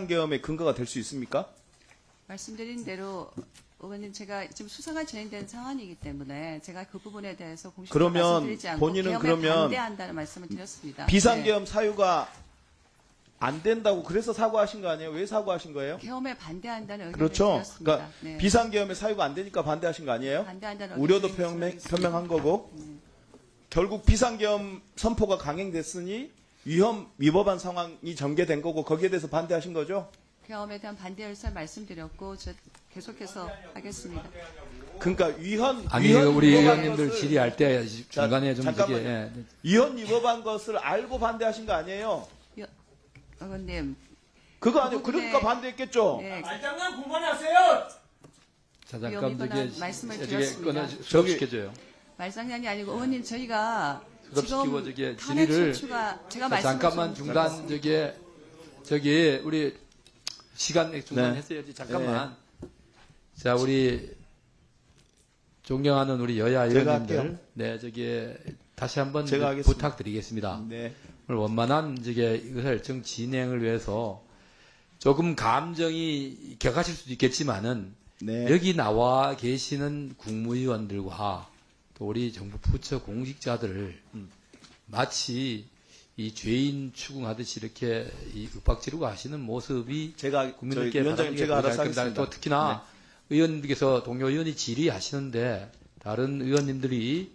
비상계엄의 근거가 될 수 있습니까? 말씀드린 대로 의원님 제가 지금 수사가 진행된 상황이기 때문에 제가 그 부분에 대해서 공식적으로 그러면 말씀드리지 않고 본인은 계엄에 그러면 반대한다는 말씀을 드렸습니다. 비상계엄 사유가 안 된다고 그래서 사과하신 거 아니에요? 왜 사과하신 거예요? 계엄에 반대한다는 의견을 그렇죠. 드렸습니다. 그러니까 네. 비상계엄의 사유가 안 되니까 반대하신 거 아니에요? 반대한다는 우려도 의견을 표명한 거고 결국 비상계엄 선포가 강행됐으니 위법한 상황이 전개된 거고 거기에 대해서 반대하신 거죠? 계엄에 대한 반대 의사를 말씀드렸고 저 계속해서 하겠습니다. 그러니까 아니 위헌 우리 위법한 의원님들 것을- 질의할 때 중간에 좀 잠깐만요. 이게 예. 위헌 위법한 것을 알고 반대하신 거 아니에요? 의원님, 그거 아니에요. 그 부분에- 그러니까 반대했겠죠? 네, 말장난 그만하세요. 자 잠깐 위험이거나 저기 말씀을 저기 드렸습니다. 끊어 수업시켜줘요. 말장난이 아니고 의원님 저희가 수업시키고 지금 저기 탄핵 질의를 소추가 제가 자, 말씀을 잠깐만 좀 중단 저기 우리 시간 중단 네. 했어야지 잠깐만. 자 우리 존경하는 우리 여야 제가 의원님들, 할게요. 네 저기 다시 한번 제가 하겠습니다. 부탁드리겠습니다. 네. 오늘 원만한 이것을 정 진행을 위해서 조금 감정이 격하실 수도 있겠지만은 네. 여기 나와 계시는 국무위원들과 또 우리 정부 부처 공직자들을 마치 이 죄인 추궁하듯이 이렇게 이 윽박지르고 하시는 모습이 제가 국민들께 저희 위원장님 바람직하게 제가 보이지 알아서 않습니다. 하겠습니다. 또 특히나 의원님께서 동료 의원이 질의하시는데 다른 의원님들이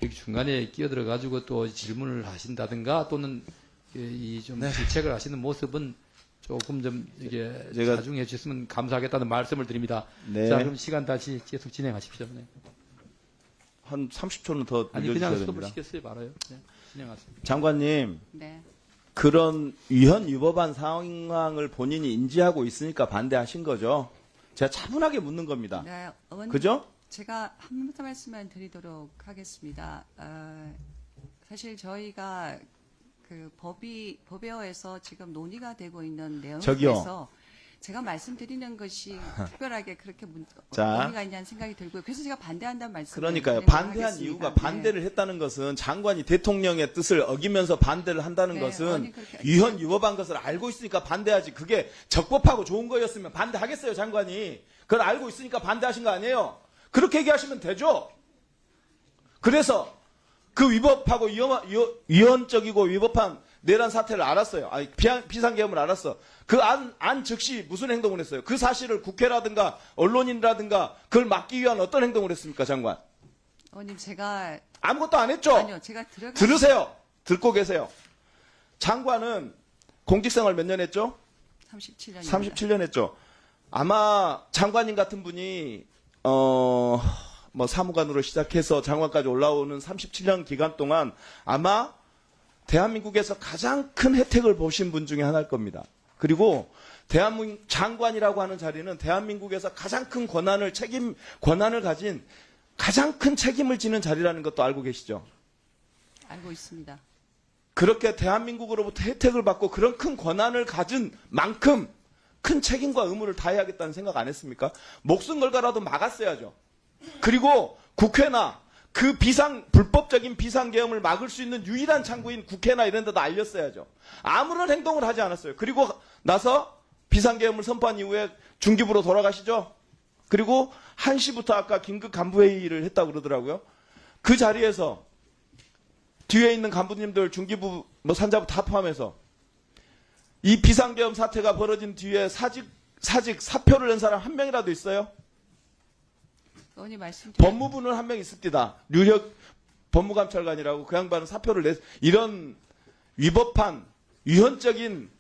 여기 중간에 끼어들어 가지고 또 질문을 하신다든가 또는 이 좀 질책을 하시는 모습은 조금 좀 이게 제가- 자중해 주셨으면 감사하겠다는 말씀을 드립니다. 네. 자 그럼 시간 다시 계속 진행하십시오. 네. 한 30초는 더 아니 늘려주셔야 그냥 수업을 됩니다. 시켰어요. 말아요. 네. 진행하세요. 장관님, 네. 그런 위헌 위법한 상황을 본인이 인지하고 있으니까 반대하신 거죠? 제가 차분하게 묻는 겁니다. 네, 의원님 그죠? 제가 한 말씀만 드리도록 하겠습니다. 사실 저희가 그 법에서 지금 논의가 되고 있는 내용에 저기요. 대해서 제가 말씀드리는 것이 특별하게 그렇게 자. 의미가 있냐는 생각이 들고요. 그래서 제가 반대한다는 말씀을 그러니까요. 드리도록 반대한 하겠습니다. 이유가 네. 반대를 했다는 것은 장관이 대통령의 뜻을 어기면서 반대를 한다는 네, 것은 의원님 그렇게- 위헌 위법한 것을 알고 있으니까 반대하지. 그게 적법하고 좋은 거였으면 반대하겠어요, 장관이. 그걸 알고 있으니까 반대하신 거 아니에요? 그렇게 얘기하시면 되죠. 그래서 그 위법하고 위헌적이고 위법한 내란 사태를 알았어요. 아니, 비상계엄을 알았어. 그 안 즉시 무슨 행동을 했어요? 그 사실을 국회라든가 언론인이라든가 그걸 막기 위한 어떤 행동을 했습니까, 장관? 의원님 제가 아무것도 안 했죠? 아니요 제가 들으세요. 듣고 계세요. 장관은 공직생활 몇 년 했죠? 37년입니다. 37년 했죠. 아마 장관님 같은 분이 뭐 사무관으로 시작해서 장관까지 올라오는 37년 기간 동안 아마 대한민국에서 가장 큰 혜택을 보신 분 중에 하나일 겁니다. 그리고 대한민국 장관이라고 하는 자리는 대한민국에서 가장 큰 권한을 가진 가장 큰 책임을 지는 자리라는 것도 알고 계시죠? 알고 있습니다. 그렇게 대한민국으로부터 혜택을 받고 그런 큰 권한을 가진 만큼 큰 책임과 의무를 다해야겠다는 생각 안 했습니까? 목숨 걸고라도 막았어야죠. 그리고 국회나 그 불법적인 비상계엄을 막을 수 있는 유일한 창구인 국회나 이런 데도 알렸어야죠. 아무런 행동을 하지 않았어요. 그리고 나서 비상계엄을 선포한 이후에 중기부로 돌아가시죠. 그리고 1시부터 아까 긴급 간부회의를 했다고 그러더라고요. 그 자리에서 뒤에 있는 간부님들 중기부 산자부 다 포함해서 이 비상계엄 사태가 벌어진 뒤에 사표를 낸 사람 한 명이라도 있어요? 의원님 말씀 법무부는 한 명 있습니다. 류혁 법무감찰관이라고 그 양반은 사표를 이런 위법한 위헌적인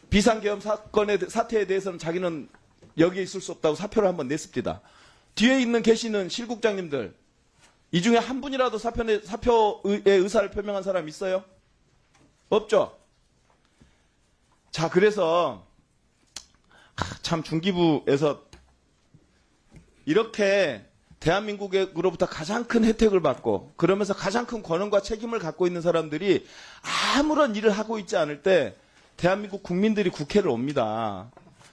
비상계엄 사태에 대해서는 자기는 여기에 있을 수 없다고 사표를 한번 냈습니다. 뒤에 계시는 실국장님들 이 중에 한 분이라도 사표의 의사를 표명한 사람 있어요? 없죠? 자, 그래서 참 중기부에서 이렇게 대한민국으로부터 가장 큰 혜택을 받고 그러면서 가장 큰 권한과 책임을 갖고 있는 사람들이 아무런 일을 하고 있지 않을 때 대한민국 국민들이 국회를 옵니다.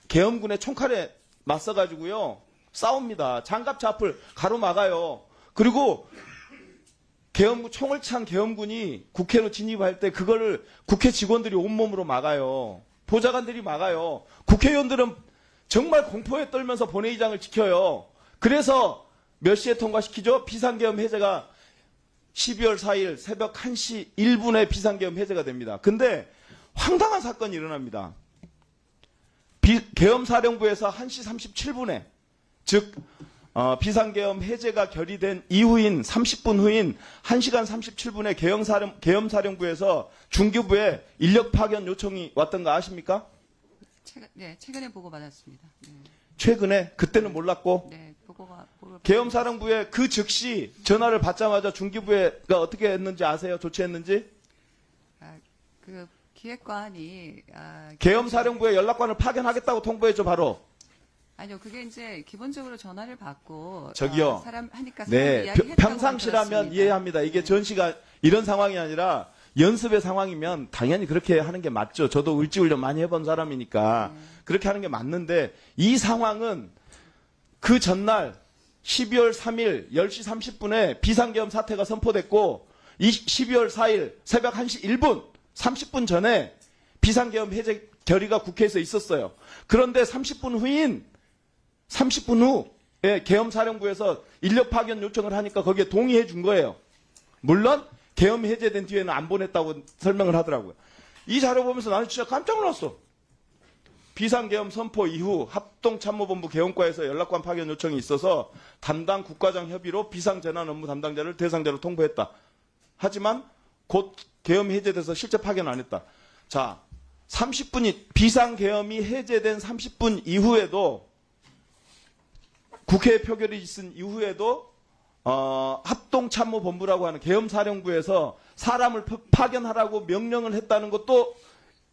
계엄군의 총칼에 맞서가지고요 싸웁니다. 장갑차 앞을 가로막아요. 그리고 총을 찬 계엄군이 국회로 진입할 때 그거를 국회 직원들이 온몸으로 막아요. 보좌관들이 막아요. 국회의원들은 정말 공포에 떨면서 본회의장을 지켜요. 그래서 몇 시에 통과시키죠? 비상계엄 해제가 12월 4일 새벽 1시 1분에 비상계엄 해제가 됩니다. 근데 황당한 사건이 일어납니다. 계엄사령부에서 1시 37분에 즉 비상계엄 해제가 결의된 이후인 30분 후인 1시간 37분에 계엄사령부에서 중기부에 인력 파견 요청이 왔던 거 아십니까? 최근에 보고받았습니다. 네. 최근에 그때는 몰랐고 네, 보고가 계엄사령부에 그 즉시 전화를 받자마자 중기부가 어떻게 했는지 아세요? 조치했는지? 그 기획관이 계엄사령부에 연락관을 파견하겠다고 통보했죠, 바로. 아니요, 그게 이제 기본적으로 전화를 받고 저기요. 사람 하니까 사람 네, 이야기했다고 평상시라면 들었습니다. 이해합니다. 이게 전시가 이런 상황이 아니라 연습의 상황이면 당연히 그렇게 하는 게 맞죠. 저도 을지훈련 많이 해본 사람이니까 그렇게 하는 게 맞는데 이 상황은 그 전날 12월 3일 10시 30분에 비상계엄 사태가 선포됐고 12월 4일 새벽 1시 1분 30분 전에 비상계엄 해제 결의가 국회에서 있었어요. 그런데 30분 후에 계엄사령부에서 인력 파견 요청을 하니까 거기에 동의해 준 거예요. 물론 계엄 해제된 뒤에는 안 보냈다고 설명을 하더라고요. 이 자료 보면서 나는 진짜 깜짝 놀랐어. 비상계엄 선포 이후 합동참모본부 계엄과에서 연락관 파견 요청이 있어서 담당 국과장 협의로 비상재난 업무 담당자를 대상자로 통보했다. 하지만 곧 계엄이 해제돼서 실제 파견 안 했다. 자, 30분이 비상계엄이 해제된 30분 이후에도 국회 표결이 있은 이후에도 합동참모본부라고 하는 계엄사령부에서 사람을 파견하라고 명령을 했다는 것도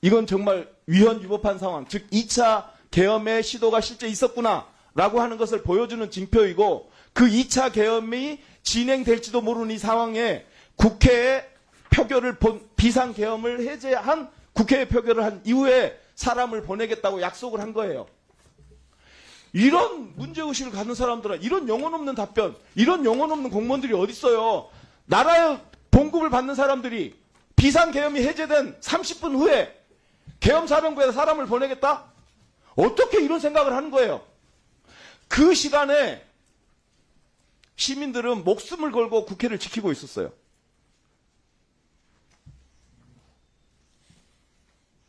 이건 정말 위헌위법한 상황, 즉 2차 계엄의 시도가 실제 있었구나라고 하는 것을 보여주는 징표이고 그 2차 계엄이 진행될지도 모르는 이 상황에 국회에 표결을 비상계엄을 해제한 국회에 표결을 한 이후에 사람을 보내겠다고 약속을 한 거예요. 이런 문제의식을 갖는 사람들은 이런 영혼 없는 답변, 이런 영혼 없는 공무원들이 어디 있어요. 나라의 봉급을 받는 사람들이 비상계엄이 해제된 30분 후에 계엄사령부에 사람을 보내겠다? 어떻게 이런 생각을 하는 거예요? 그 시간에 시민들은 목숨을 걸고 국회를 지키고 있었어요.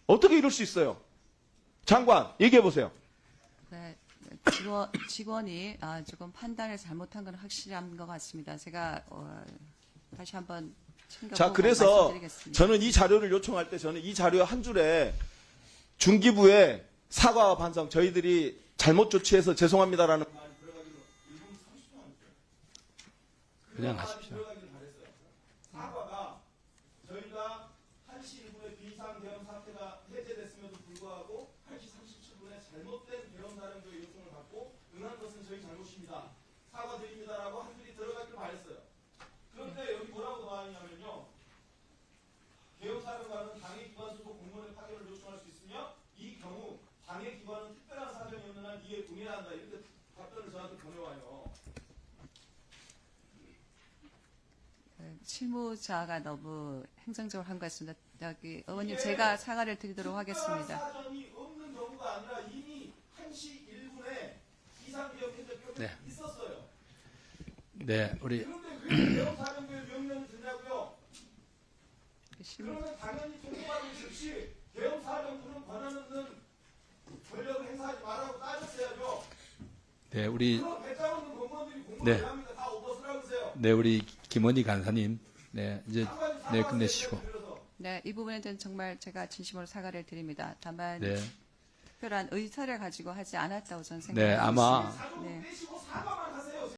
어떻게 이럴 수 있어요? 장관, 얘기해 보세요. 네, 직원이 조금 판단을 잘못한 건 확실한 것 같습니다. 제가 다시 한번 챙겨보고 자, 그래서 말씀드리겠습니다. 저는 이 자료를 요청할 때 저는 이 자료 한 줄에 중기부의 사과와 반성, 저희들이 잘못 조치해서 죄송합니다라는 말이 들어가기로 1분 30분 안됐어요. 그냥 하십시오. 사과가 저희가 1시 1분에 비상계엄 사태가 해제됐음에도 불구하고 1시 37분에 잘못된 계엄사령부의 요청을 받고 응한 것은 저희 잘못입니다. 사과드립니다라고 한 줄이 들어가기를 바랬어요. 그런데 여기 뭐라고 나와 있냐면요. 계엄사령관은 당의 기관 소속 공무원의 파견을 요청할 수 있으며 이 경우 당의 기관은 특별한 사정이 없는 한 이에 응해야 한다. 이렇게 답변을 저한테 보내와요. 실무자가 너무 행정적으로 한 것 같습니다. 여기 의원님 제가 사과를 드리도록 하겠습니다. 사정이 없는 경우가 아니라 이미 1시 1분에 비상계엄 해제 표결이 있었어요. 네, 우리 그런데 왜 계엄사령부의 명령을 듣냐고요? 그러면 당연히 통보받은 즉시 계엄사령부는 권한 없는 권력을 행사하지 말라고 따졌어야죠. 네, 우리 그럼 배짱 없는 공무원들이 공무원을 네. 왜 합니까? 다 오버스라고 하세요. 네, 우리 김원희 간사님, 네, 이제 네 끝내시고, 네, 이 부분에 대해서 정말 제가 진심으로 사과를 드립니다. 다만 네, 특별한 의사를 가지고 하지 않았다고 저는 네, 생각합니다. 아마 사정 네. 떼시고 사과만